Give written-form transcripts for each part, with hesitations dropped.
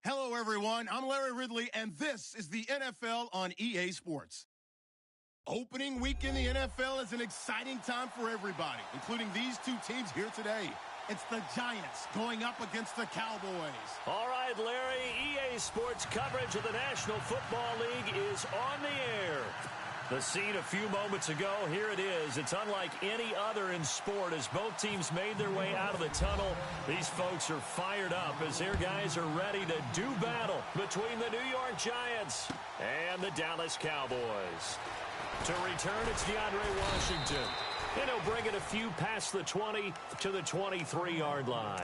Hello, everyone. I'm Larry Ridley, and this is the NFL on EA Sports. Opening week in the NFL is an exciting time for everybody, including these two teams here today. It's the Giants going up against the Cowboys. All right, Larry, EA Sports coverage of the National Football League is on the air. The scene a few moments ago, here it is. It's unlike any other in sport as both teams made their way out of the tunnel. These folks are fired up as their guys are ready to do battle between the New York Giants and the Dallas Cowboys. To return, it's DeAndre Washington. And he'll bring it a few past the 20 to the 23-yard line.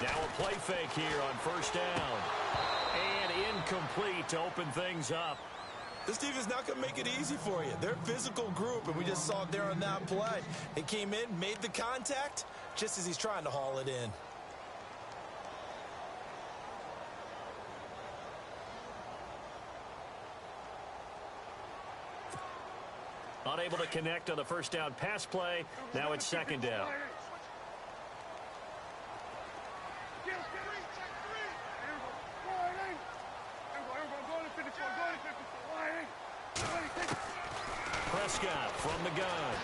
Now a play fake here on first down. And incomplete to open things up. This team is not going to make it easy for you. They're a physical group, and we just saw it there on that play. They came in, made the contact, just as he's trying to haul it in. Unable to connect on the first down pass play. Now it's second down. Prescott from the gun.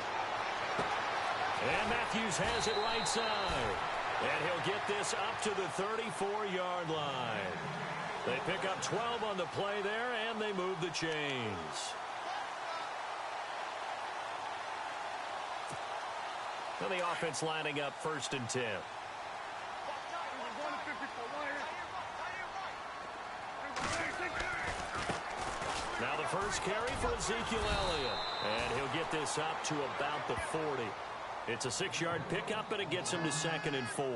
And Matthews has it right side. And he'll get this up to the 34-yard line. They pick up 12 on the play there, and they move the chains. And the offense lining up 1st and 10. Now the first carry for Ezekiel Elliott. And he'll get this up to about the 40. It's a 6-yard pickup, and it gets him to 2nd and 4.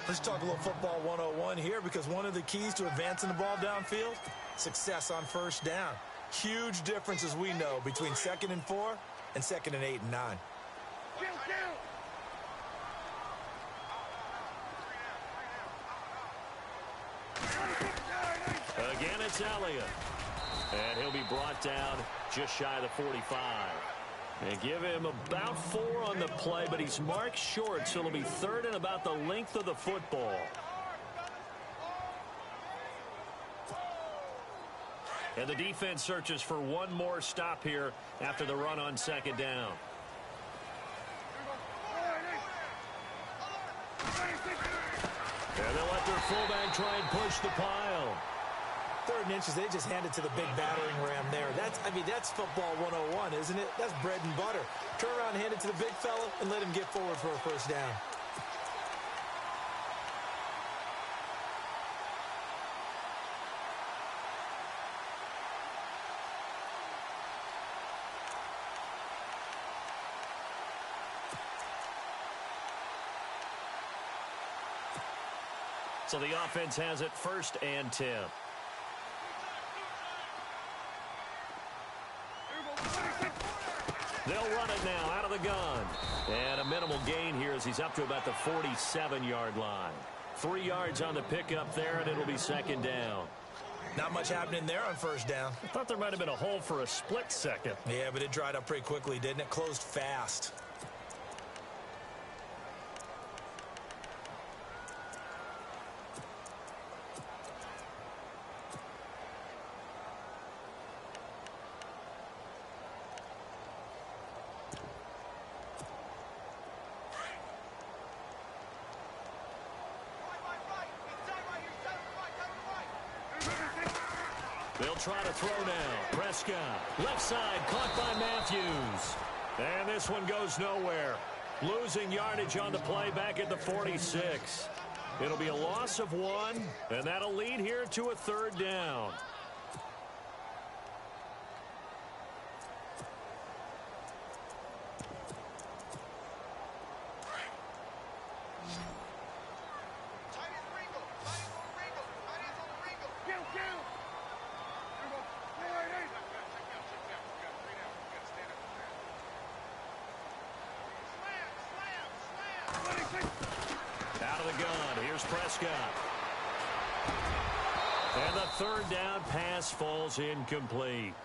Let's talk a little football 101 here, because one of the keys to advancing the ball downfield, success on first down. Huge difference, as we know, between 2nd and 4 and 2nd and 8 and 9. Again, it's Elliott. And he'll be brought down just shy of the 45. And give him about 4 on the play, but he's marked short, so it'll be 3rd and about the length of the football. And the defense searches for one more stop here after the run on 2nd down. And they'll let their fullback try and push the pile. 3rd and inches, they just hand it to the big battering ram there. That's football 101, isn't it? That's bread and butter. Turn around, hand it to the big fella, and let him get forward for a first down. So the offense has it 1st and 10. They'll run it now out of the gun. And a minimal gain here as he's up to about the 47-yard line. 3 yards on the pickup there, and it'll be 2nd down. Not much happening there on first down. I thought there might have been a hole for a split second. Yeah, but it dried up pretty quickly, didn't it? Closed fast. They'll try to throw now. Prescott, left side, caught by Matthews. And this one goes nowhere. Losing yardage on the play back at the 46. It'll be a loss of 1, and that'll lead here to a 3rd down. Here's Prescott. And the third down pass falls incomplete.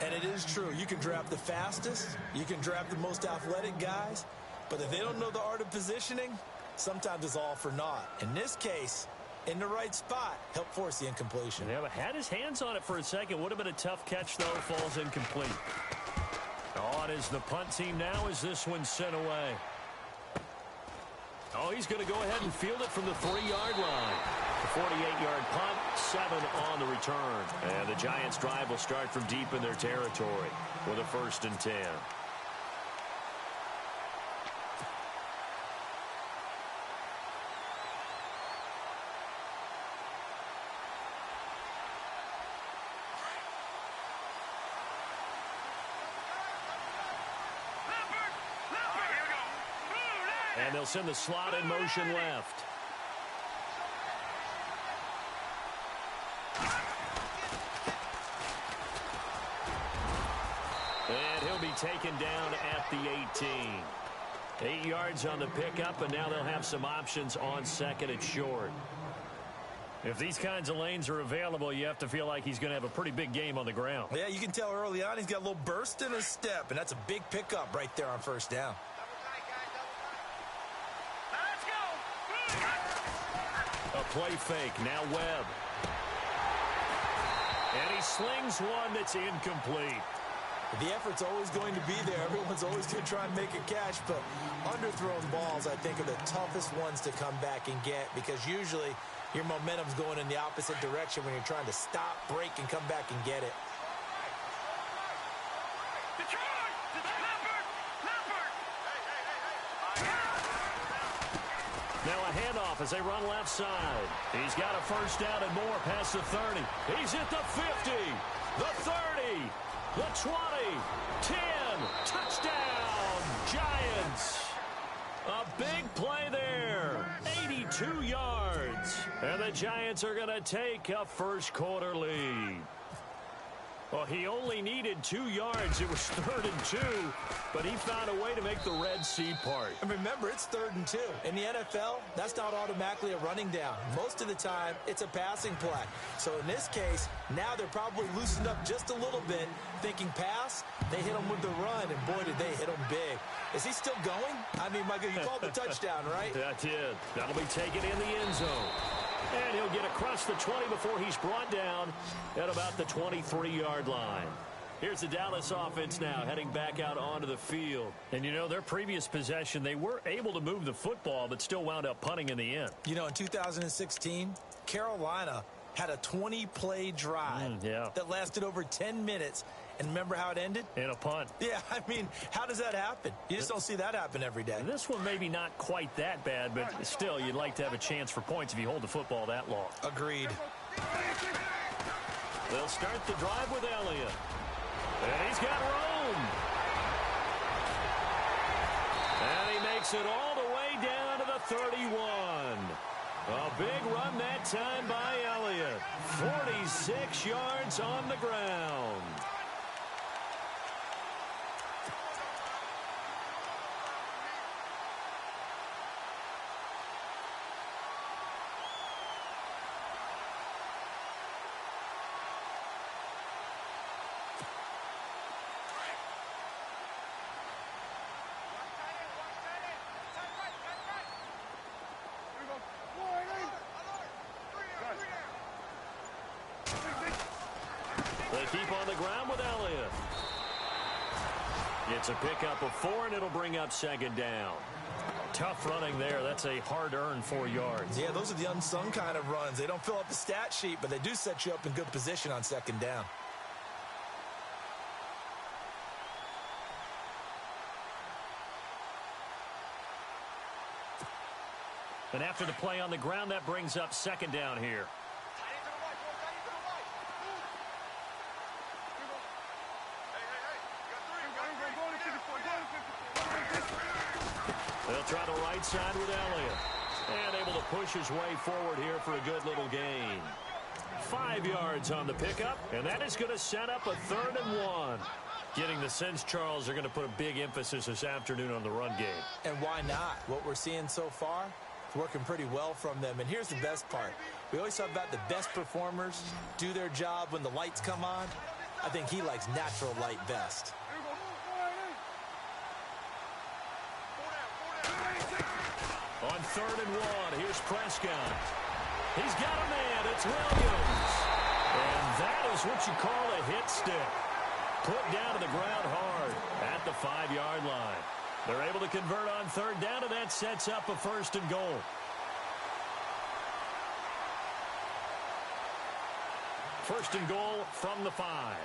And it is true. You can draft the fastest. You can draft the most athletic guys. But if they don't know the art of positioning, sometimes it's all for naught. In this case, in the right spot, help force the incompletion. Yeah, but had his hands on it for a second. Would have been a tough catch, though. Falls incomplete. On is the punt team now as this one's sent away. Oh, he's going to go ahead and field it from the 3-yard line. The 48-yard punt, 7 on the return. And the Giants' drive will start from deep in their territory with a 1st and 10. And they'll send the slot in motion left. And he'll be taken down at the 18. 8 yards on the pickup, and now they'll have some options on 2nd and short. If these kinds of lanes are available, you have to feel like he's going to have a pretty big game on the ground. Yeah, you can tell early on he's got a little burst in his step, and that's a big pickup right there on 1st down. A play fake, now Webb. And he slings one that's incomplete. The effort's always going to be there. Everyone's always going to try and make a catch, but underthrown balls, I think, are the toughest ones to come back and get because usually your momentum's going in the opposite direction when you're trying to stop, break, and come back and get it. Now a handoff as they run left side. He's got a 1st down and more past the 30. He's at the 50, the 30, the 20, 10. Touchdown, Giants. A big play there. 82 yards. And the Giants are going to take a 1st quarter lead. Well, he only needed 2 yards. It was 3rd and 2, but he found a way to make the Red Sea part. And remember, it's 3rd and 2. In the NFL, that's not automatically a running down. Most of the time, it's a passing play. So in this case, now they're probably loosened up just a little bit, thinking pass. They hit him with the run, and boy, did they hit him big. Is he still going? I mean, Michael, you called the touchdown, right? That did. That'll be taken in the end zone. And he'll get across the 20 before he's brought down at about the 23-yard line. Here's the Dallas offense now heading back out onto the field. And, you know, their previous possession, they were able to move the football but still wound up punting in the end. You know, in 2016, Carolina had a 20-play drive that lasted over 10 minutes. And remember how it ended? In a punt. Yeah, I mean, how does that happen? You just don't see that happen every day. This one maybe not quite that bad, but still, you'd like to have a chance for points if you hold the football that long. Agreed. They'll start the drive with Elliott. And he's got room. And he makes it all the way down to the 31. A big run that time by Elliott. 46 yards on the ground. They keep on the ground with Elliott. It's a pickup of 4, and it'll bring up 2nd down. Tough running there. That's a hard-earned 4 yards. Yeah, those are the unsung kind of runs. They don't fill up the stat sheet, but they do set you up in good position on 2nd down. And after the play on the ground, that brings up 2nd down here. They'll try the right side with Elliott. And able to push his way forward here for a good little gain. 5 yards on the pickup, and that is going to set up a 3rd and 1. Getting the sense, Charles, they're going to put a big emphasis this afternoon on the run game. And why not? What we're seeing so far, working pretty well from them. And here's the best part. We always talk about the best performers do their job when the lights come on. I think he likes natural light best. On 3rd and 1, here's Prescott. He's got a man. It's Williams. And that is what you call a hit stick. Put down to the ground hard at the 5-yard line. They're able to convert on 3rd down, and that sets up a 1st and goal. First and goal from the 5.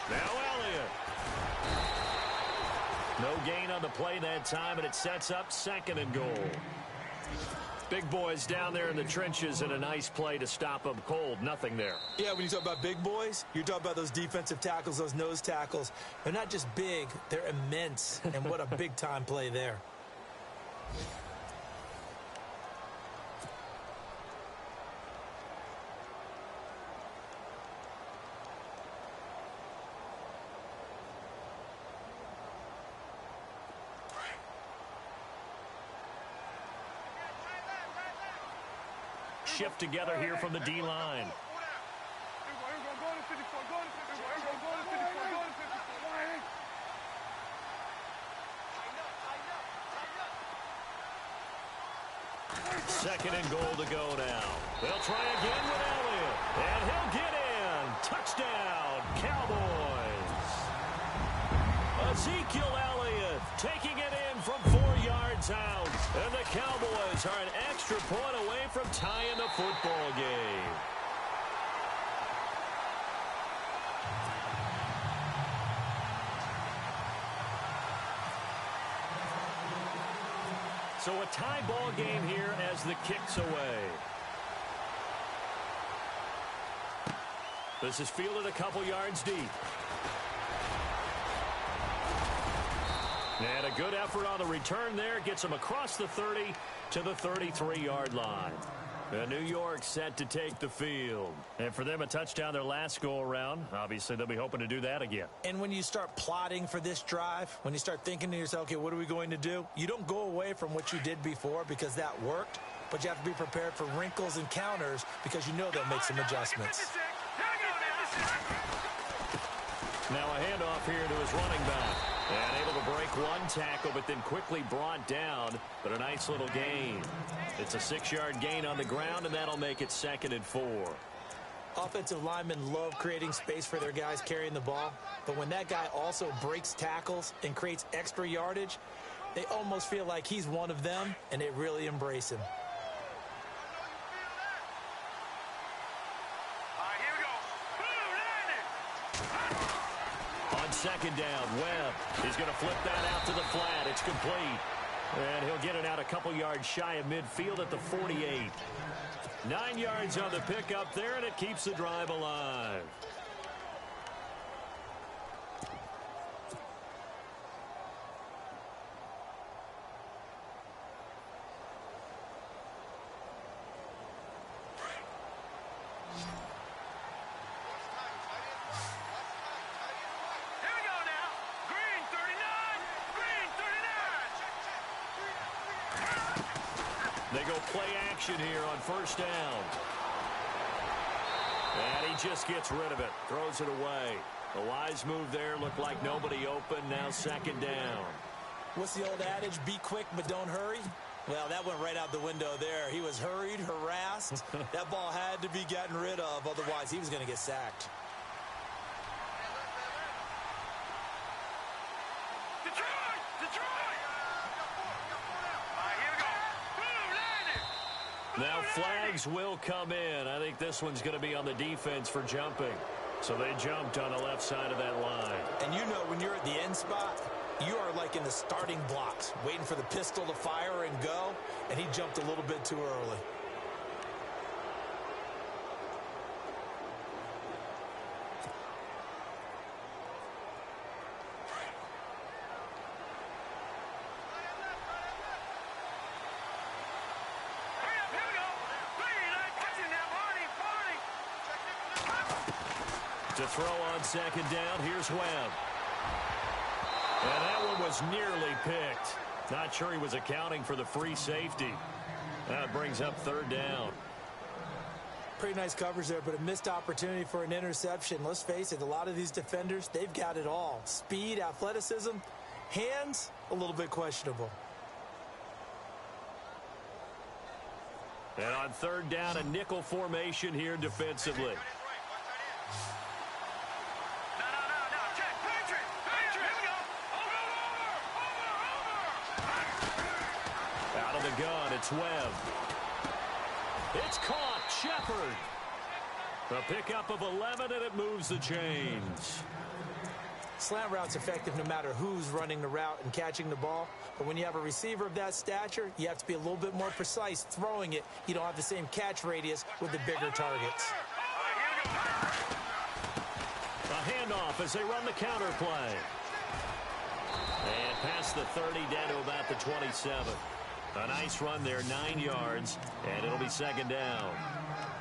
Now Elliott. No gain on the play that time, and it sets up 2nd and goal. Big boys down there in the trenches, and a nice play to stop them cold. Nothing there. Yeah, when you talk about big boys, you're talking about those defensive tackles, those nose tackles. They're not just big, they're immense. And what a big-time play there. Shift together here from the D-line. Second and goal to go now. They'll try again with Elliott, and he'll get in. Touchdown, Cowboys. Ezekiel Elliott taking it in from 4 yards out. And the Cowboys are an extra point away from tying the football game. So a tie ball game here as the kick's away. This is fielded a couple yards deep. And a good effort on the return there. Gets them across the 30 to the 33-yard line. And New York set to take the field. And for them, a touchdown their last go-around. Obviously, they'll be hoping to do that again. And when you start plotting for this drive, when you start thinking to yourself, okay, what are we going to do? You don't go away from what you did before because that worked. But you have to be prepared for wrinkles and counters because you know they'll make some adjustments. Now a handoff here to his running back. And able to break one tackle, but then quickly brought down. But a nice little gain. It's a 6-yard gain on the ground, and that'll make it 2nd and 4. Offensive linemen love creating space for their guys carrying the ball. But when that guy also breaks tackles and creates extra yardage, they almost feel like he's one of them, and they really embrace him. Second down, Webb. He's going to flip that out to the flat. It's complete. And he'll get it out a couple yards shy of midfield at the 48. 9 yards on the pickup there, and it keeps the drive alive. They go play action here on first down. And he just gets rid of it. Throws it away. A wise move there. Looked like nobody open. Now 2nd down. What's the old adage? Be quick, but don't hurry. Well, that went right out the window there. He was hurried, harassed. That ball had to be gotten rid of. Otherwise, he was going to get sacked. Now flags will come in. I think this one's going to be on the defense for jumping. So they jumped on the left side of that line. And you know when you're at the end spot, you are like in the starting blocks, waiting for the pistol to fire and go, and he jumped a little bit too early. To throw on 2nd down, here's Webb. And that one was nearly picked. Not sure he was accounting for the free safety. That brings up third down. Pretty nice coverage there, but a missed opportunity for an interception. Let's face it, a lot of these defenders, they've got it all. Speed, athleticism, hands, a little bit questionable. And on third down, a nickel formation here defensively. Out of the gun, it's Webb. It's caught. Shepard. A pickup of 11, and it moves the chains. Slant route's effective no matter who's running the route and catching the ball. But when you have a receiver of that stature, you have to be a little bit more precise throwing it. You don't have the same catch radius with the bigger targets. A handoff as they run the counter play. And past the 30, down to about the 27. A nice run there, 9 yards, and it'll be second down.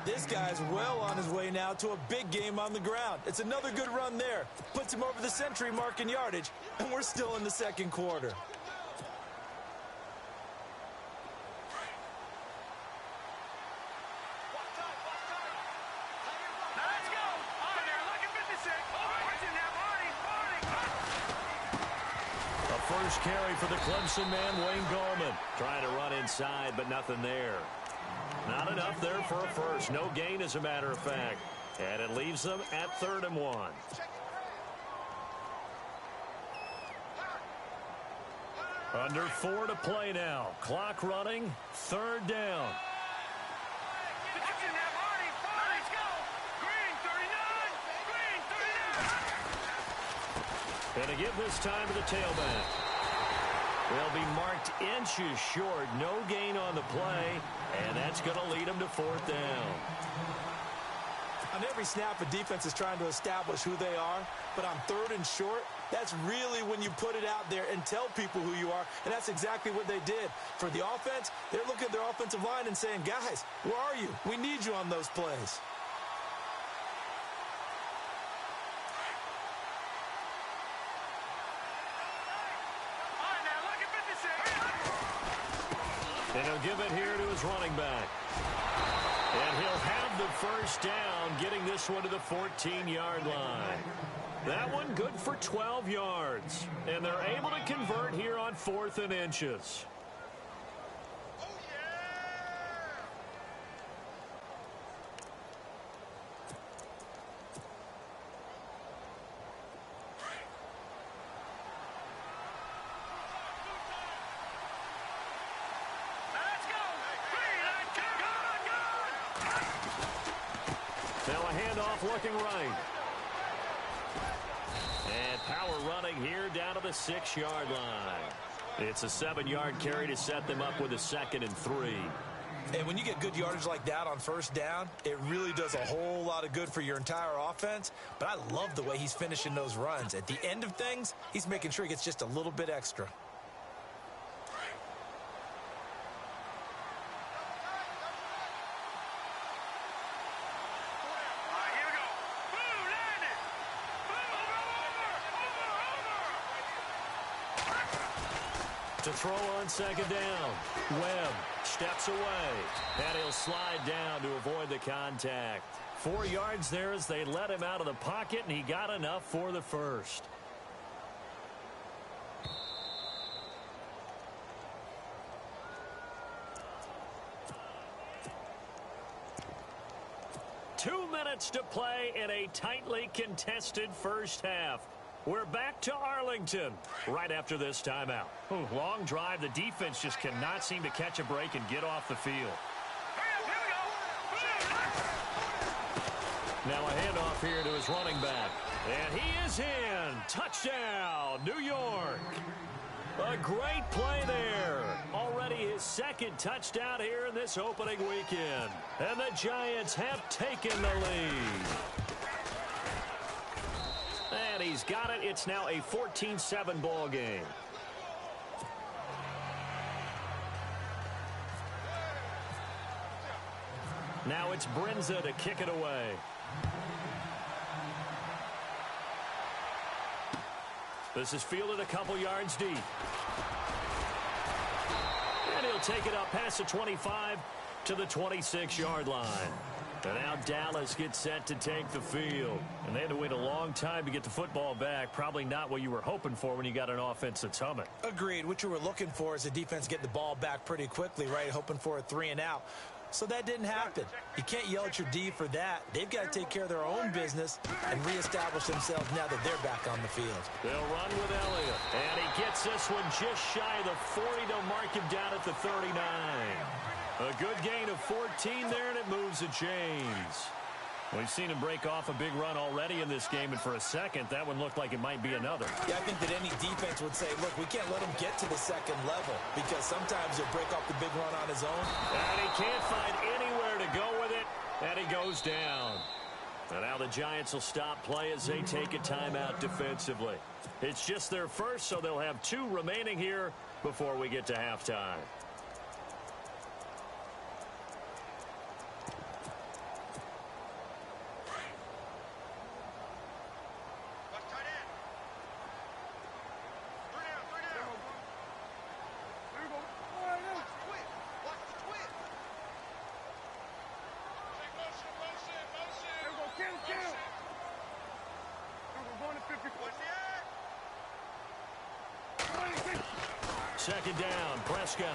This guy's well on his way now to a big game on the ground. It's another good run there. Puts him over the century mark in yardage, and we're still in the second quarter. First carry for the Clemson man, Wayne Gallman. Trying to run inside, but nothing there. Not enough there for a first. No gain, as a matter of fact. And it leaves them at 3rd and 1. Under 4 to play now. Clock running. 3rd down. And to give this time to the tailback. They'll be marked inches short. No gain on the play. And that's going to lead them to 4th down. On every snap, a defense is trying to establish who they are. But on 3rd and short, that's really when you put it out there and tell people who you are. And that's exactly what they did. For the offense, they're looking at their offensive line and saying, guys, where are you? We need you on those plays. And he'll give it here to his running back. And he'll have the first down, getting this one to the 14-yard line. That one good for 12 yards. And they're able to convert here on 4th and inches. Looking right. And power running here down to the 6-yard line. It's a 7-yard carry to set them up with a 2nd and 3. And when you get good yardage like that on first down, it really does a whole lot of good for your entire offense. But I love the way he's finishing those runs. At the end of things, he's making sure he gets just a little bit extra. To throw on 2nd down. Webb steps away. And he'll slide down to avoid the contact. 4 yards there as they let him out of the pocket, and he got enough for the first. Two minutes to play in a tightly contested first half. We're back to Arlington right after this timeout. Long drive. The defense just cannot seem to catch a break and get off the field. Now a handoff here to his running back. And he is in. Touchdown, New York. A great play there. Already his 2nd touchdown here in this opening weekend. And the Giants have taken the lead. And he's got it. It's now a 14-7 ball game. Now it's Brinza to kick it away. This is fielded a couple yards deep. And he'll take it up past the 25 to the 26-yard line. And now Dallas gets set to take the field. And they had to wait a long time to get the football back. Probably not what you were hoping for when you got an offense that's humming. Agreed. What you were looking for is the defense getting the ball back pretty quickly, right? Hoping for a 3-and-out. So that didn't happen. You can't yell at your D for that. They've got to take care of their own business and reestablish themselves now that they're back on the field. They'll run with Elliott. And he gets this one just shy of the 40 to mark him down at the 39. A good gain of 14 there, and it moves the chains. We've seen him break off a big run already in this game, and for a second, that one looked like it might be another. Yeah, I think that any defense would say, look, we can't let him get to the second level because sometimes he'll break off the big run on his own. And he can't find anywhere to go with it, and he goes down. And now the Giants will stop play as they take a timeout defensively. It's just their first, so they'll have 2 remaining here before we get to halftime. Second down, Prescott.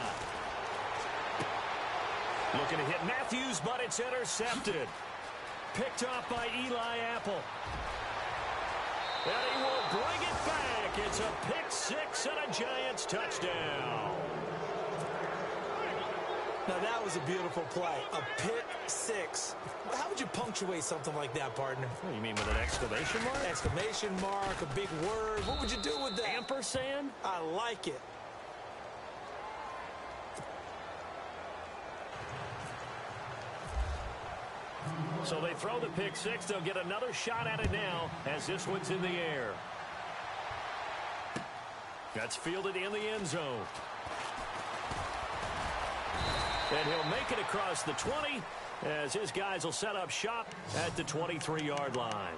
Looking to hit Matthews, but it's intercepted. Picked off by Eli Apple. And he will bring it back. It's a pick 6 and a Giants touchdown. Now, that was a beautiful play. A pick 6. How would you punctuate something like that, partner? What do you mean, with an exclamation mark? Exclamation mark, a big word. What would you do with that? Ampersand? I like it. So they throw the pick 6. They'll get another shot at it now as this one's in the air. That's fielded in the end zone. And he'll make it across the 20 as his guys will set up shop at the 23-yard line.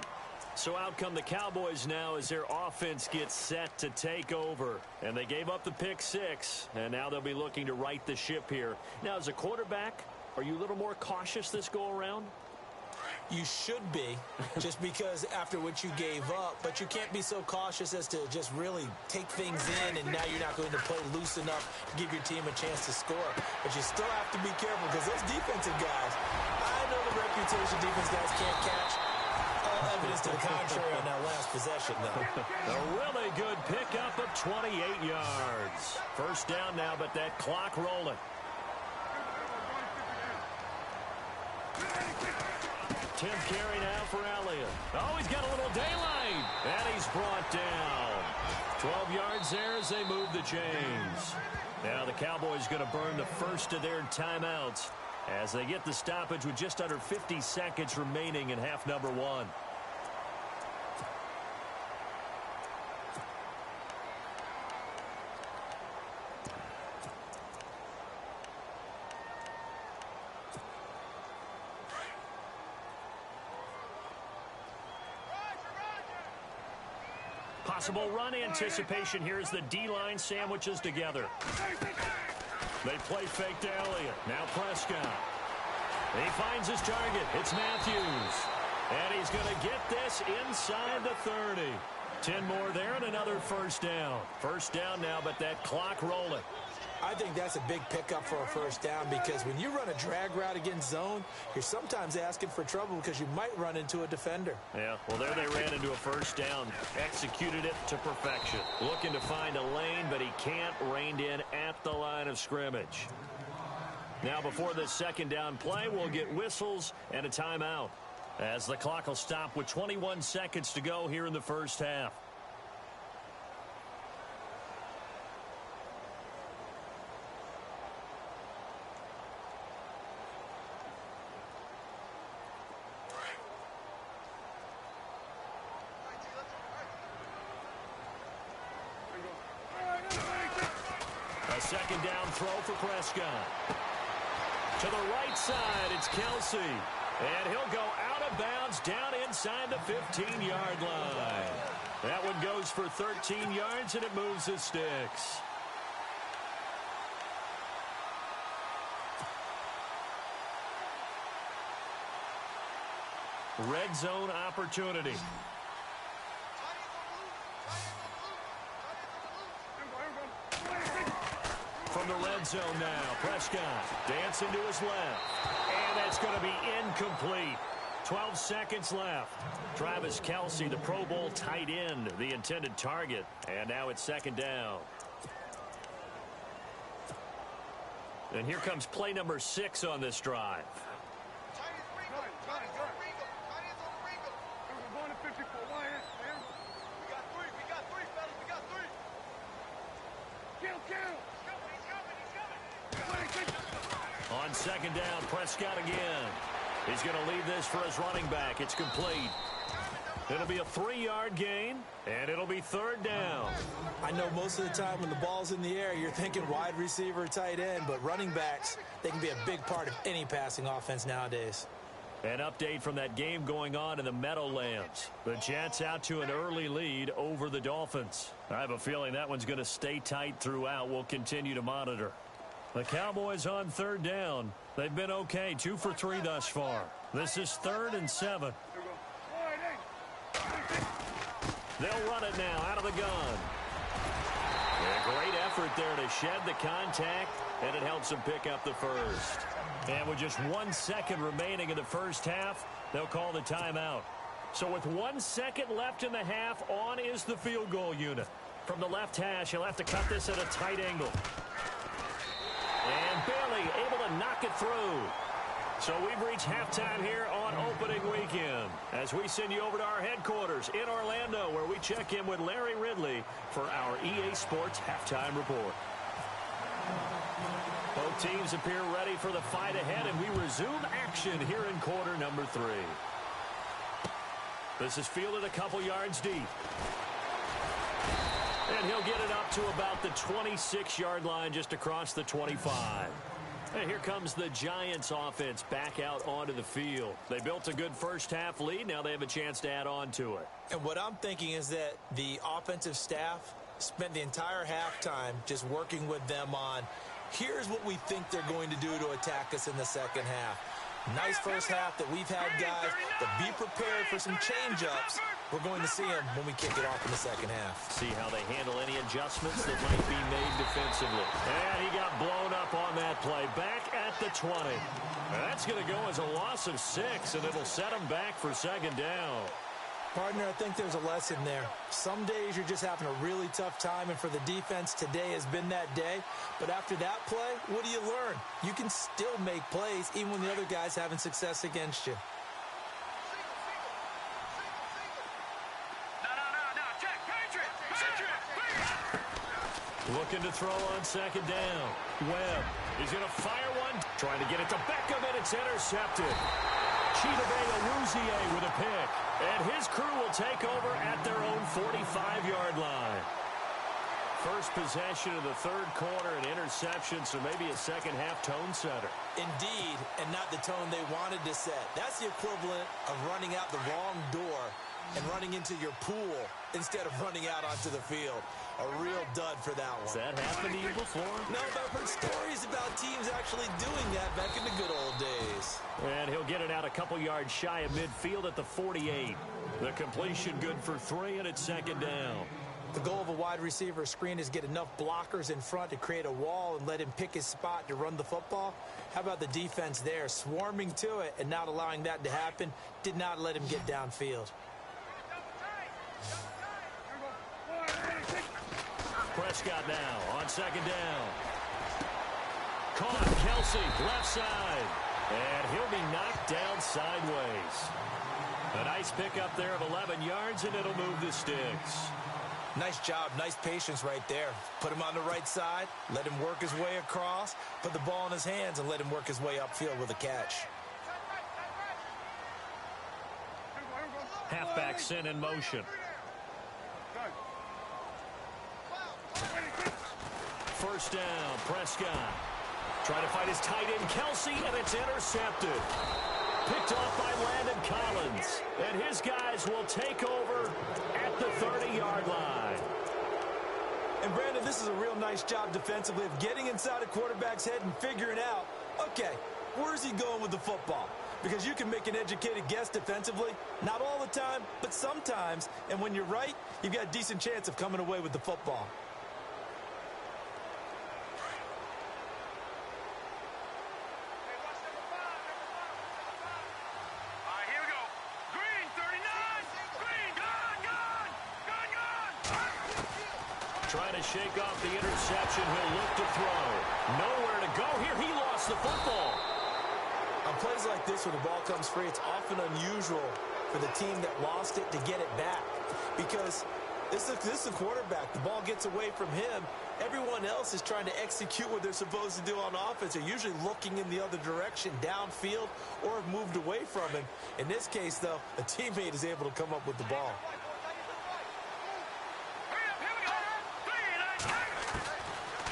So out come the Cowboys now as their offense gets set to take over. And they gave up the pick 6, and now they'll be looking to right the ship here. Now, as a quarterback, are you a little more cautious this go-around? You should be, just because after what you gave up, but you can't be so cautious as to just really take things in, and now you're not going to play loose enough to give your team a chance to score. But you still have to be careful because those defensive guys, I know the reputation defense guys can't catch. All evidence to the contrary on that last possession, though. A really good pickup of 28 yards. First down now, but that clock rolling. Tim carry now for Elliott. Oh, he's got a little daylight. And he's brought down. 12 yards there as they move the chains. Now the Cowboys going to burn the first of their timeouts as they get the stoppage with just under 50 seconds remaining in half number 1. Possible run anticipation here as the D-line sandwiches together. They play fake to Elliott. Now Prescott. He finds his target. It's Matthews. And he's going to get this inside the 30. 10 more there and another first down. First down now, but that clock rolling. I think that's a big pickup for a first down because when you run a drag route against zone, you're sometimes asking for trouble because you might run into a defender. Yeah, well, there they ran into a first down. Executed it to perfection. Looking to find a lane, but he can't. Reined in at the line of scrimmage. Now, before this second down play, we'll get whistles and a timeout as the clock will stop with 21 seconds to go here in the first half. Second down throw for Prescott. To the right side, it's Kelsey. And he'll go out of bounds down inside the 15-yard line. That one goes for 13 yards, and it moves the sticks. Red zone opportunity. From the red zone now, Prescott dancing to his left. And that's going to be incomplete. 12 seconds left. Travis Kelce, the Pro Bowl tight end, the intended target. And now it's second down. And here comes play number 6 on this drive. On second down, Prescott again. He's going to leave this for his running back. It's complete. It'll be a 3-yard gain, and it'll be third down. I know most of the time when the ball's in the air, you're thinking wide receiver, tight end, but running backs, they can be a big part of any passing offense nowadays. An update from that game going on in the Meadowlands. The Jets out to an early lead over the Dolphins. I have a feeling that one's going to stay tight throughout. We'll continue to monitor. The Cowboys on third down. They've been okay, 2 for 3 thus far. This is 3rd and 7. They'll run it now out of the gun. A great effort there to shed the contact, and it helps them pick up the first. And with just 1 second remaining in the first half, they'll call the timeout. So with 1 second left in the half, on is the field goal unit. From the left hash, he'll have to cut this at a tight angle. And Bailey able to knock it through. So we've reached halftime here on opening weekend as we send you over to our headquarters in Orlando, where we check in with Larry Ridley for our EA Sports Halftime Report. Both teams appear ready for the fight ahead, and we resume action here in quarter number 3. This is fielded a couple yards deep. And he'll get it up to about the 26-yard line, just across the 25. And here comes the Giants offense back out onto the field. They built a good first half lead. Now they have a chance to add on to it. And what I'm thinking is that the offensive staff spent the entire halftime just working with them on, here's what we think they're going to do to attack us in the second half. Nice first half that we've had guys that be prepared for some change-ups. We're going to see them when we kick it off in the second half. See how they handle any adjustments that might be made defensively. And he got blown up on that play. Back at the 20. That's going to go as a loss of 6, and it'll set him back for second down. Partner, I think there's a lesson there. Some days you're just having a really tough time, and for the defense, today has been that day. But after that play, what do you learn? You can still make plays even when the other guy's having success against you. Looking to throw on second down. Webb, he's going to fire one. Trying to get it to Beckham, and it's intercepted. Chidobe with a pick. And his crew will take over at their own 45-yard line. First possession of the third quarter, an interception, so maybe a second-half tone setter. Indeed, and not the tone they wanted to set. That's the equivalent of running out the wrong door and running into your pool instead of running out onto the field. A real dud for that one. Has that happened to you before? No, but I've heard stories about teams actually doing that back in the good old days. And he'll get it out a couple yards shy of midfield at the 48. The completion good for 3, and it's second down. The goal of a wide receiver screen is get enough blockers in front to create a wall and let him pick his spot to run the football. How about the defense there, swarming to it and not allowing that to happen? Did not let him get downfield. Prescott now on second down. Caught Kelce, left side. And he'll be knocked down sideways. A nice pickup there of 11 yards, and it'll move the sticks. Nice job, nice patience right there. Put him on the right side, let him work his way across, put the ball in his hands, and let him work his way upfield with a catch. Halfback sent in motion. First down, Prescott. Trying to find his tight end, Kelce, and it's intercepted. picked off by Landon Collins. And his guys will take over at the 30-yard line. And, Brandon, this is a real nice job defensively of getting inside a quarterback's head and figuring out, okay, where's he going with the football? Because you can make an educated guess defensively. Not all the time, but sometimes. And when you're right, you've got a decent chance of coming away with the football. Trying to shake off the interception. He'll look to throw. Nowhere to go here. He lost the football. On plays like this where the ball comes free, it's often unusual for the team that lost it to get it back. Because this is a quarterback. The ball gets away from him. Everyone else is trying to execute what they're supposed to do on offense. They're usually looking in the other direction, downfield, or have moved away from him. In this case, though, a teammate is able to come up with the ball.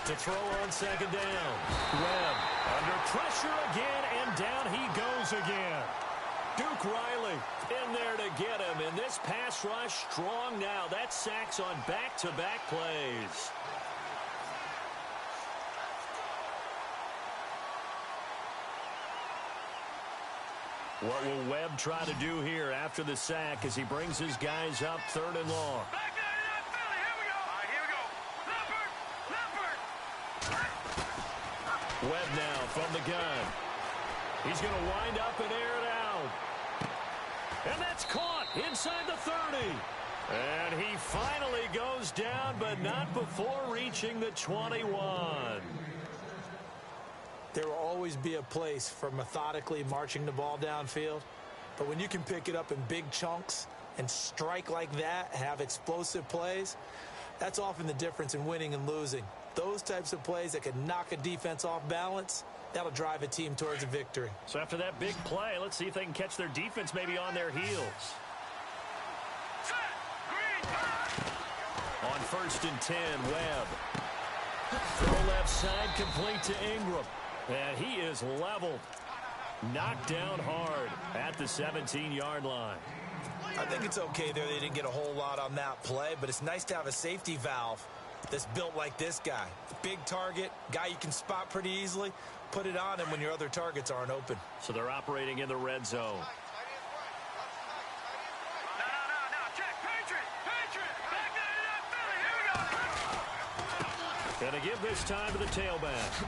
To throw on second down. Webb under pressure again, and down he goes again. Duke Riley in there to get him, and this pass rush strong now. That's sacks on back-to-back plays. What will Webb try to do here after the sack as he brings his guys up 3rd and long? Webb now from the gun. He's going to wind up and air it out. And that's caught inside the 30. And he finally goes down, but not before reaching the 21. There will always be a place for methodically marching the ball downfield. But when you can pick it up in big chunks and strike like that, have explosive plays, that's often the difference in winning and losing. Those types of plays that can knock a defense off balance, that'll drive a team towards a victory. So after that big play, let's see if they can catch their defense maybe on their heels. On 1st and 10, Webb. Throw left side, complete to Ingram. And he is leveled. Knocked down hard at the 17-yard line. I think it's okay there. They didn't get a whole lot on that play, but it's nice to have a safety valve that's built like this guy. Big target, guy you can spot pretty easily. Put it on him when your other targets aren't open. So they're operating in the red zone. Going to give this time to the tailback.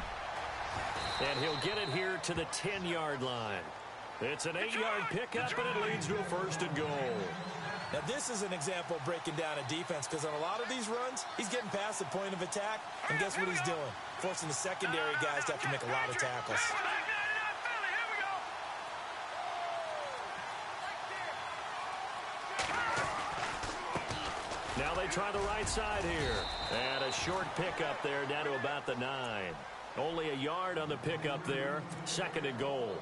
And he'll get it here to the 10-yard line. It's an 8-yard pickup, and it leads to a 1st and goal. Now, this is an example of breaking down a defense, because on a lot of these runs, he's getting past the point of attack, and guess what he's doing? Forcing the secondary guys to have to make a lot of tackles. Now they try the right side here. And a short pickup there down to about the 9. Only a yard on the pickup there. 2nd and goal.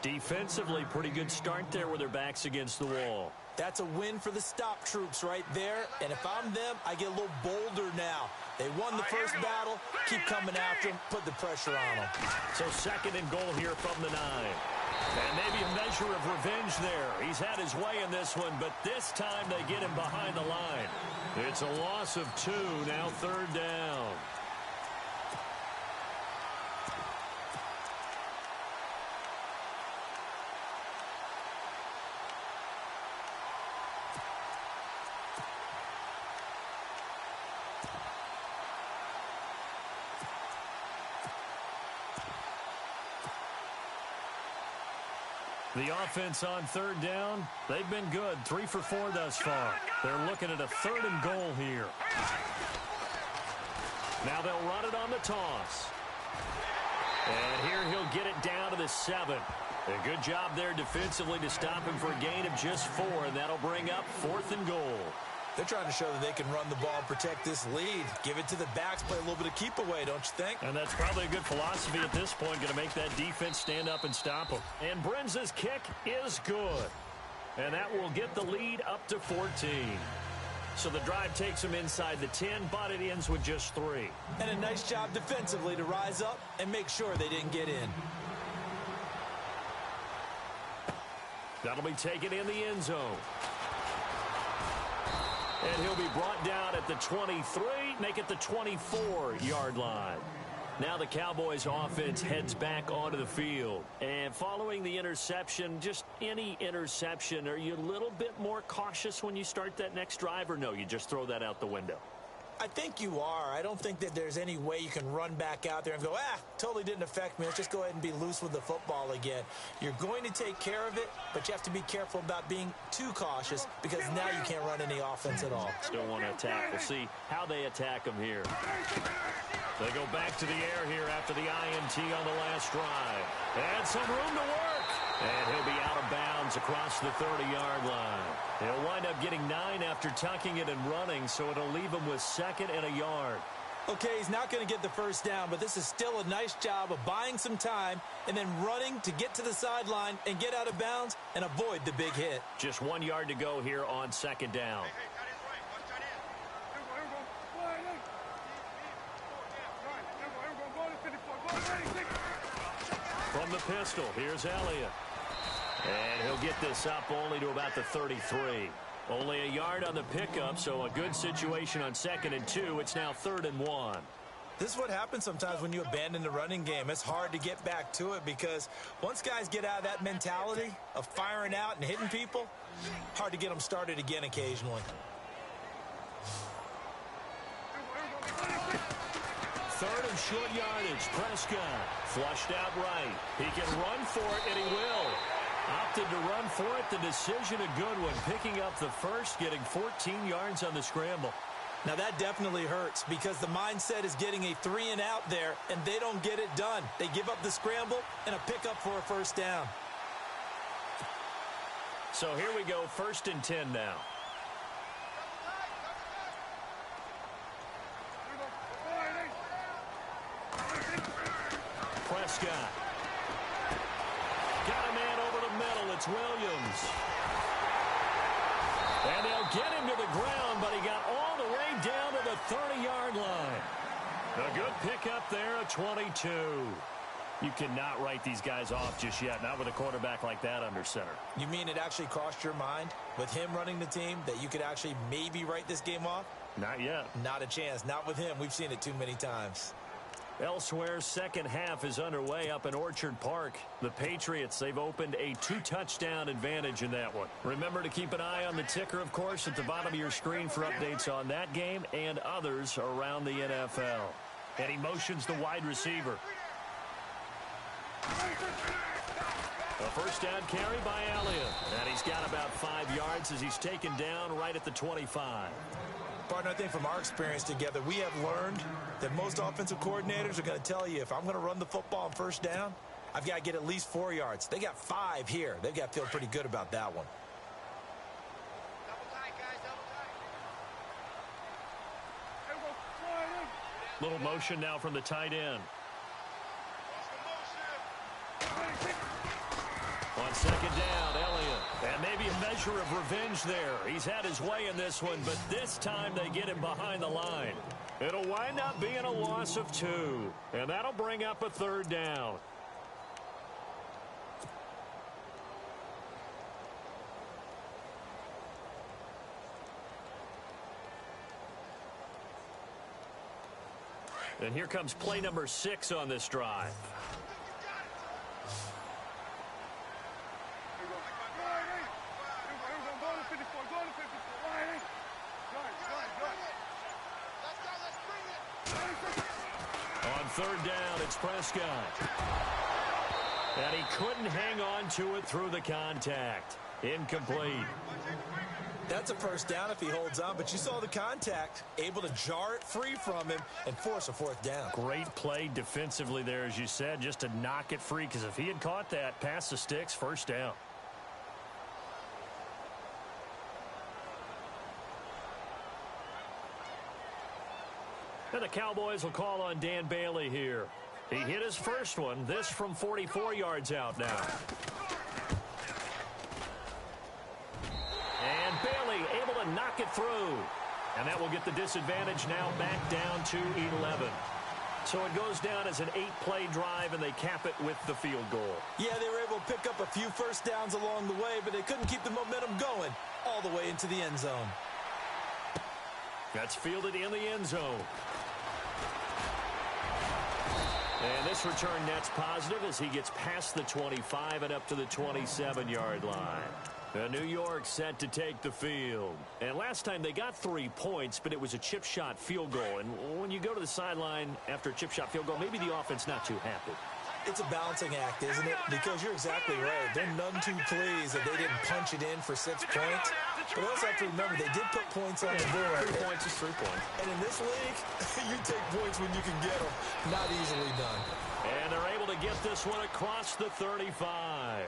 Defensively, pretty good start there with their backs against the wall. That's a win for the stop troops right there. And if I'm them, I get a little bolder now. They won the first battle. Keep coming after them. Put the pressure on them. So 2nd and goal here from the 9. And maybe a measure of revenge there. He's had his way in this one, but this time they get him behind the line. It's a loss of 2, now 3rd down. The offense on 3rd down, they've been good. 3 for 4 thus far. They're looking at a 3rd and goal here. Now they'll run it on the toss. And here he'll get it down to the 7. A good job there defensively to stop him for a gain of just 4, and that'll bring up 4th and goal. They're trying to show that they can run the ball and protect this lead. Give it to the backs, play a little bit of keep away, don't you think? And that's probably a good philosophy at this point, going to make that defense stand up and stop them. And Brenza's kick is good. And that will get the lead up to 14. So the drive takes them inside the 10, but it ends with just 3. And a nice job defensively to rise up and make sure they didn't get in. That'll be taken in the end zone. And he'll be brought down at the 23, make it the 24-yard line. Now the Cowboys offense heads back onto the field. And following the interception, just any interception, are you a little bit more cautious when you start that next drive, or no, you just throw that out the window? I think you are. I don't think that there's any way you can run back out there and go, totally didn't affect me. Let's just go ahead and be loose with the football again. You're going to take care of it, but you have to be careful about being too cautious because now you can't run any offense at all. Still want to attack. We'll see how they attack them here. They go back to the air here after the INT on the last drive. And some room to work. And he'll be out of bounds across the 30-yard line. He'll wind up getting 9 after tucking it and running, so it'll leave him with 2nd and a yard. Okay, he's not going to get the first down, but this is still a nice job of buying some time and then running to get to the sideline and get out of bounds and avoid the big hit. Just 1 yard to go here on 2nd down. From the pistol, here's Elliott. And he'll get this up only to about the 33. Only a yard on the pickup, so a good situation on 2nd and 2. It's now 3rd and 1. This is what happens sometimes when you abandon the running game. It's hard to get back to it because once guys get out of that mentality of firing out and hitting people, hard to get them started again occasionally. 3rd and short yardage. Prescott flushed out right. He can run for it, and he will. Opted to run for it. The decision a good one. Picking up the first, getting 14 yards on the scramble. Now that definitely hurts because the mindset is getting a 3-and-out there, and they don't get it done. They give up the scramble and a pickup for a first down. So here we go, 1st and 10 now. Prescott. Got a man over the middle. It's Williams. And they'll get him to the ground, but he got all the way down to the 30-yard line. A good pickup there, a 22. You cannot write these guys off just yet, not with a quarterback like that under center. You mean it actually crossed your mind with him running the team that you could actually maybe write this game off? Not yet. Not a chance. Not with him. We've seen it too many times. Elsewhere, second half is underway up in Orchard Park. The Patriots, they've opened a 2-touchdown advantage in that one. Remember to keep an eye on the ticker, of course, at the bottom of your screen for updates on that game and others around the NFL. And he motions the wide receiver. A first down carry by Elliott. And he's got about 5 yards as he's taken down right at the 25. Partner, I think from our experience together, we have learned that most offensive coordinators are going to tell you, if I'm going to run the football on first down, I've got to get at least 4 yards. They got 5 here. They've got to feel pretty good about that one. Little motion now from the tight end. On second down, Elliott. And maybe a measure of revenge there. He's had his way in this one, but this time they get him behind the line. It'll wind up being a loss of 2. And that'll bring up a 3rd down. And here comes play number 6 on this drive. On 3rd down, it's Prescott. And he couldn't hang on to it through the contact. Incomplete. That's a first down if he holds on, but you saw the contact, able to jar it free from him and force a 4th down. Great play defensively there, as you said, just to knock it free, because if he had caught that, past the sticks, first down. And the Cowboys will call on Dan Bailey here. He hit his first one, this from 44 yards out now. And Bailey able to knock it through. And that will get the disadvantage now back down to 11. So it goes down as an 8-play drive, and they cap it with the field goal. Yeah, they were able to pick up a few first downs along the way, but they couldn't keep the momentum going all the way into the end zone. That's fielded in the end zone. And this return net's positive as he gets past the 25 and up to the 27-yard line. New York set to take the field. And last time they got 3 points, but it was a chip shot field goal. And when you go to the sideline after a chip shot field goal, maybe the offense not too happy. It's a balancing act, isn't it? Because you're exactly right. They're none too pleased that they didn't punch it in for 6 points. But also have to remember, they did put points on the board. 3 points is 3 points. And in this league, you take points when you can get them. Not easily done. And they're able to get this one across the 35.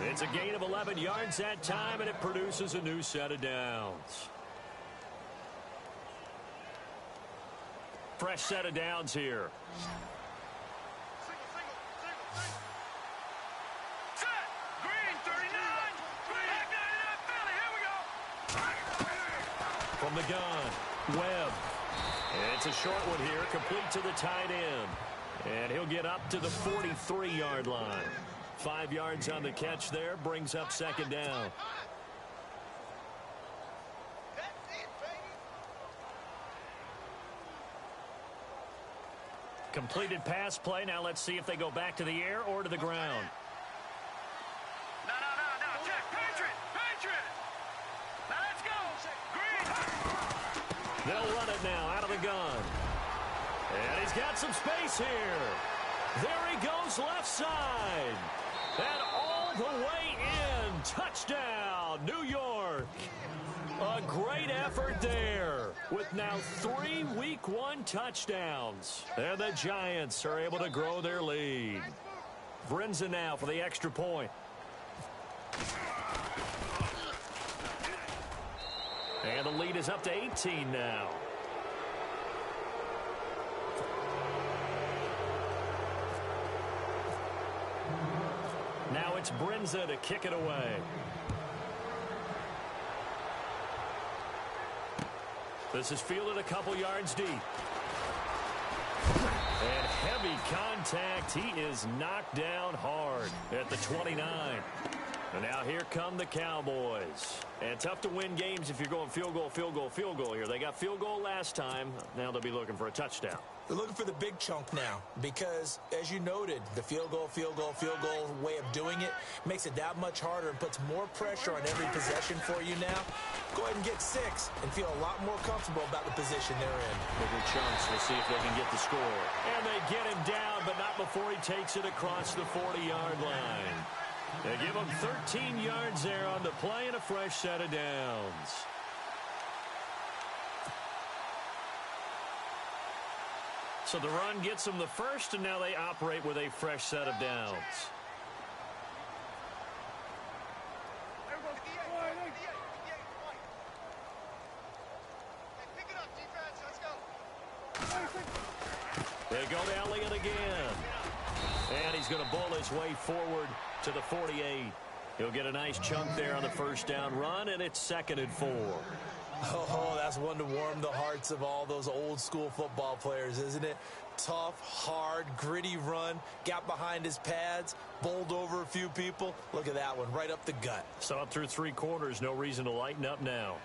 It's a gain of 11 yards that time, and it produces a new set of downs. Fresh set of downs here. From the gun, Webb. And it's a short one here, complete to the tight end. And he'll get up to the 43-yard line. 5 yards on the catch there, brings up second down. Completed pass play. Now let's see if they go back to the air or to the ground. No. Check. Patriot. Now let's go. Green. They'll run it now out of the gun. And he's got some space here. There he goes left side. And all the way in. Touchdown, New York. A great effort there with now 3 Week 1 touchdowns. And the Giants are able to grow their lead. Brinza now for the extra point. And the lead is up to 18 now. Now it's Brinza to kick it away. This is fielded a couple yards deep. And heavy contact. He is knocked down hard at the 29. And now here come the Cowboys. And tough to win games if you're going field goal here. They got field goal last time. Now they'll be looking for a touchdown. They're looking for the big chunk now because, as you noted, the field goal way of doing it makes it that much harder and puts more pressure on every possession for you now. Go ahead and get 6 and feel a lot more comfortable about the position they're in. Bigger chunks. We'll see if they can get the score. And they get him down, but not before he takes it across the 40-yard line. They give him 13 yards there on the play and a fresh set of downs. So the run gets them the first, and now they operate with a fresh set of downs. They go to Elliott again. And he's going to bull his way forward to the 48. He'll get a nice chunk there on the first down run, and it's 2nd and 4. Oh, that's one to warm the hearts of all those old school football players, isn't it? Tough, hard, gritty run, got behind his pads, bowled over a few people. Look at that one, right up the gut. So up through 3 quarters, no reason to lighten up now.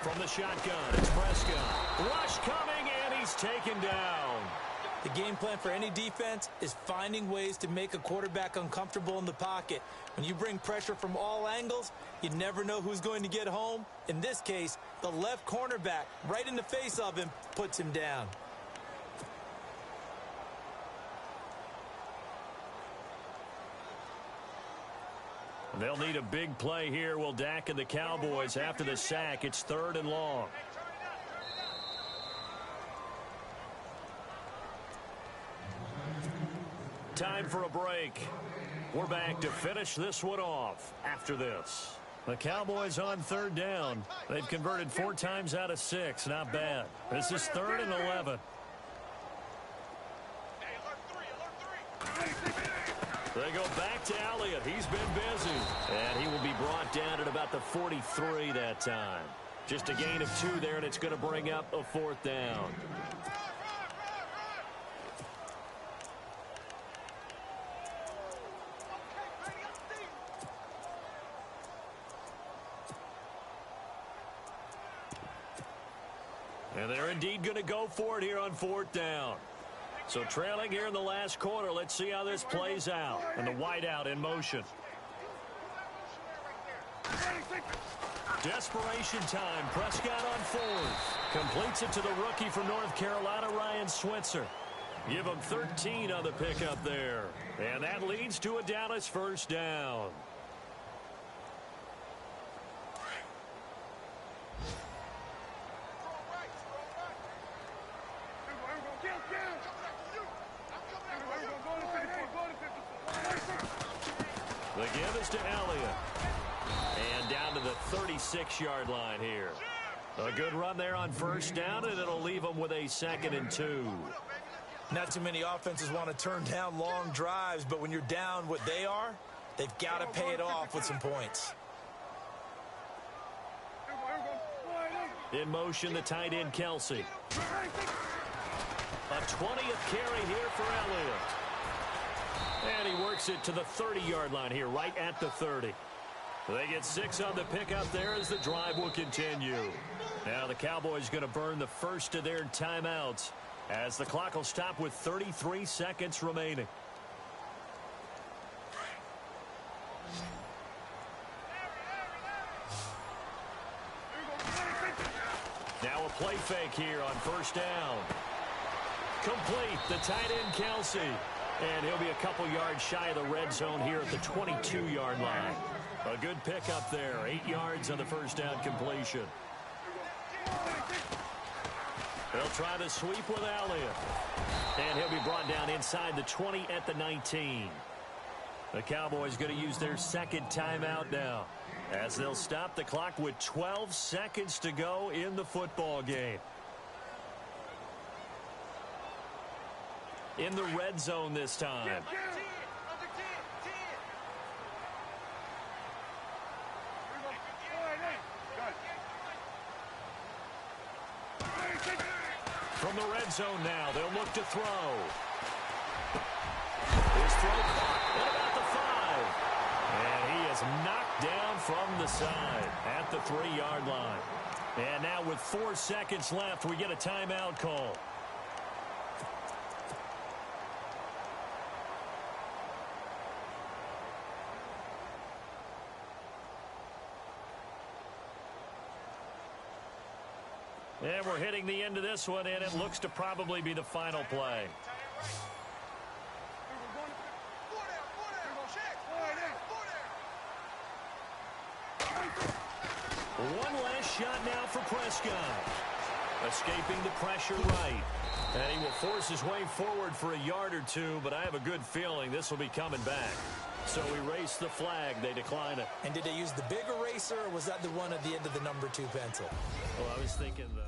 From the shotgun, it's Prescott. Rush coming, and he's taken down. The game plan for any defense is finding ways to make a quarterback uncomfortable in the pocket. When you bring pressure from all angles, you never know who's going to get home. In this case, the left cornerback, right in the face of him, puts him down. They'll need a big play here, will Dak and the Cowboys after the sack. It's 3rd and long. Time for a break. We're back to finish this one off after this. The Cowboys on third down. They've converted 4 times out of 6. Not bad. This is 3rd and 11. They go back to Elliott. He's been busy. And he will be brought down at about the 43 that time. Just a gain of 2 there, and it's going to bring up a 4th down. And they're indeed going to go for it here on 4th down. So trailing here in the last quarter. Let's see how this plays out. And the wideout in motion. Desperation time. Prescott on 4th. Completes it to the rookie from North Carolina, Ryan Switzer. Give him 13 on the pickup there. And that leads to a Dallas 1st down. The give is to Elliott. And down to the 36-yard line here. A good run there on 1st down, and it'll leave them with a 2nd and 2. Not too many offenses want to turn down long drives, but when you're down what they are, they've got to pay it off with some points. In motion, the tight end, Kelsey. A 20th carry here for Elliott. And he works it to the 30-yard line here, right at the 30. They get 6 on the pickup there as the drive will continue. Now the Cowboys going to burn the first of their timeouts as the clock will stop with 33 seconds remaining. Now a play fake here on 1st down. Complete, the tight end, Kelsey. And he'll be a couple yards shy of the red zone here at the 22-yard line. A good pickup there. 8 yards on the 1st down completion. They'll try to sweep with Elliott. And he'll be brought down inside the 20 at the 19. The Cowboys going to use their 2nd timeout now, as they'll stop the clock with 12 seconds to go in the football game. In the red zone this time. From the red zone now, they'll look to throw. His throw caught at about the 5. And he is knocked down from the side at the 3-yard line. And now with 4 seconds left, we get a timeout call. And we're hitting the end of this one, and it looks to probably be the final play. One last shot now for Prescott. Escaping the pressure right. And he will force his way forward for a yard or 2, but I have a good feeling this will be coming back. So erase the flag. They decline it. And did they use the big eraser, or was that the one at the end of the number 2 pencil? Well, I was thinking the...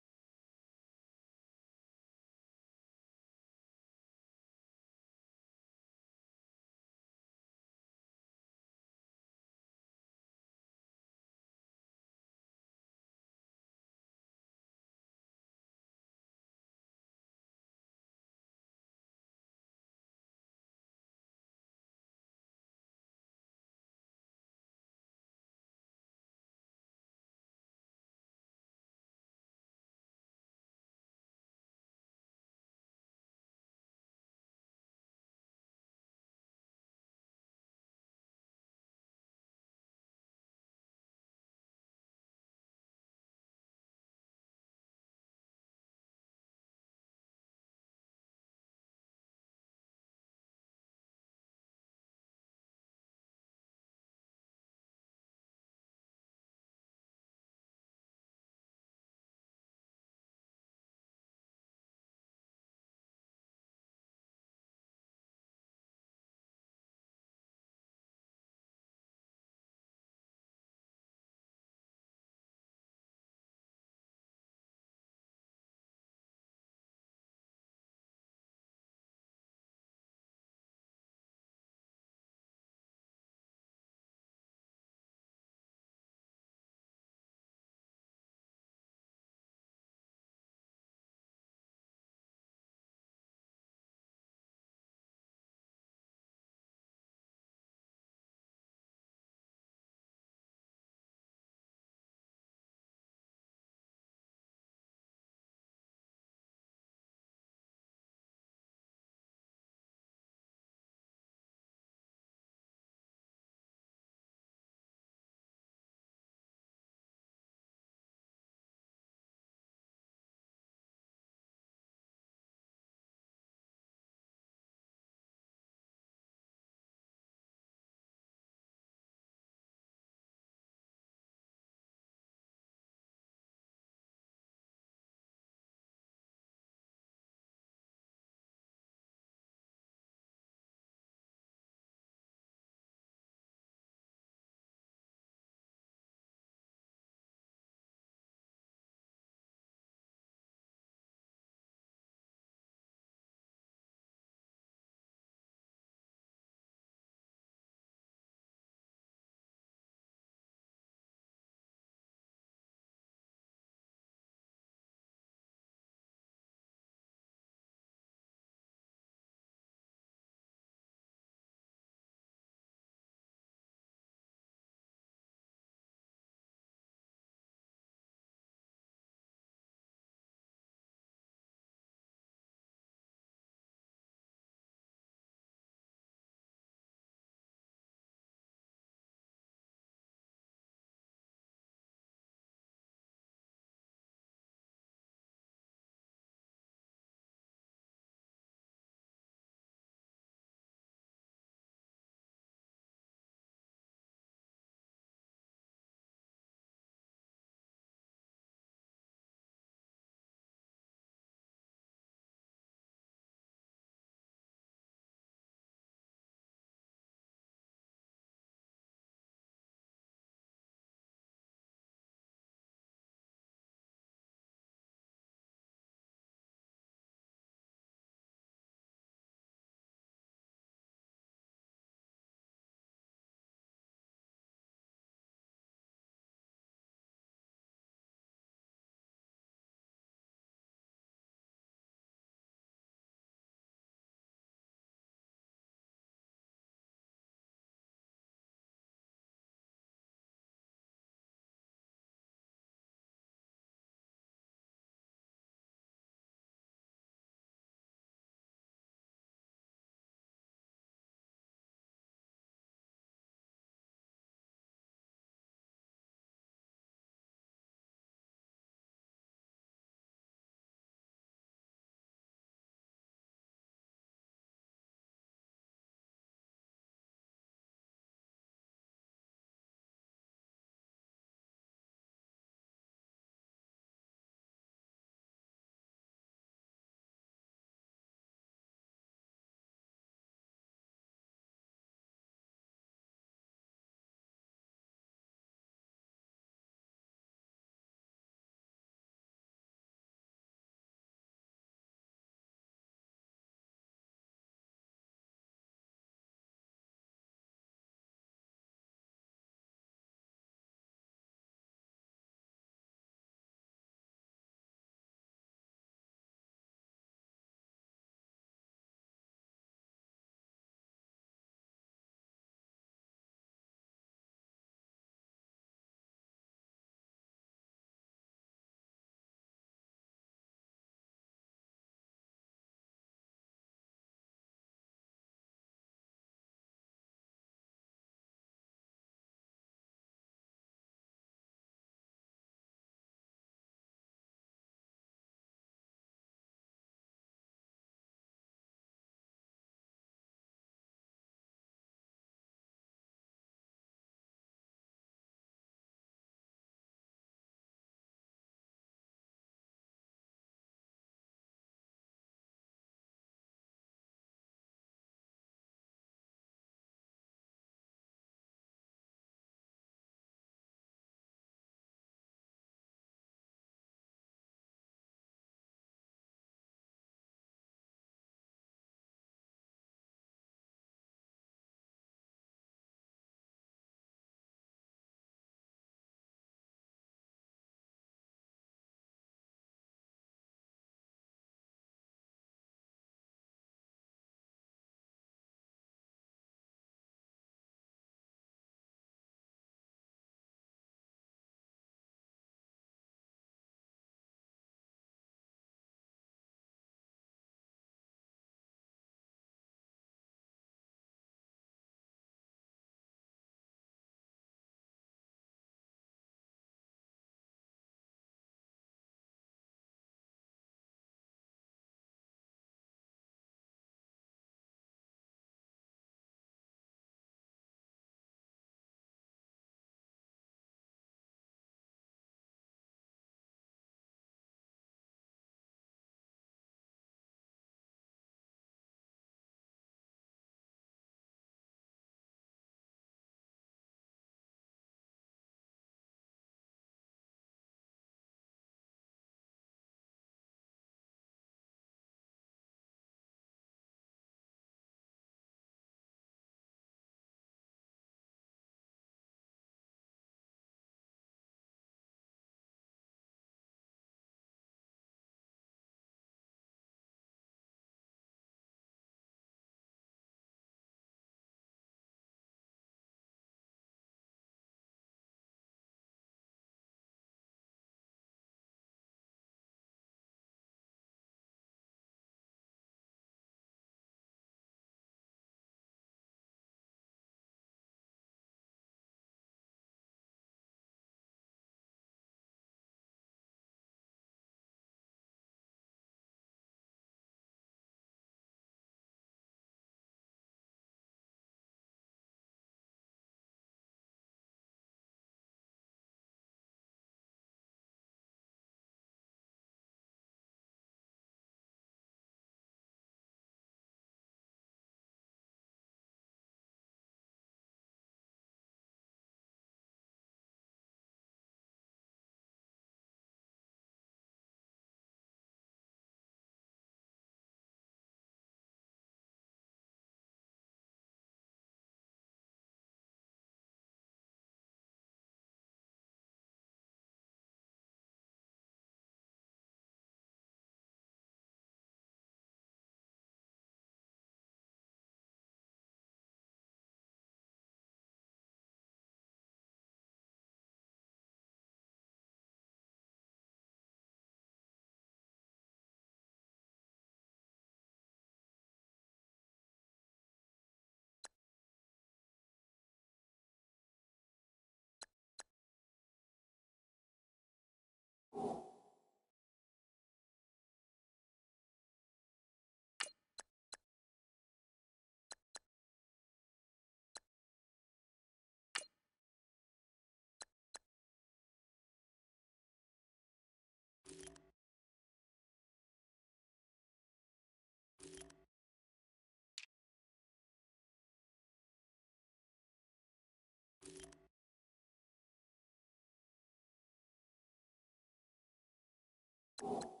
it.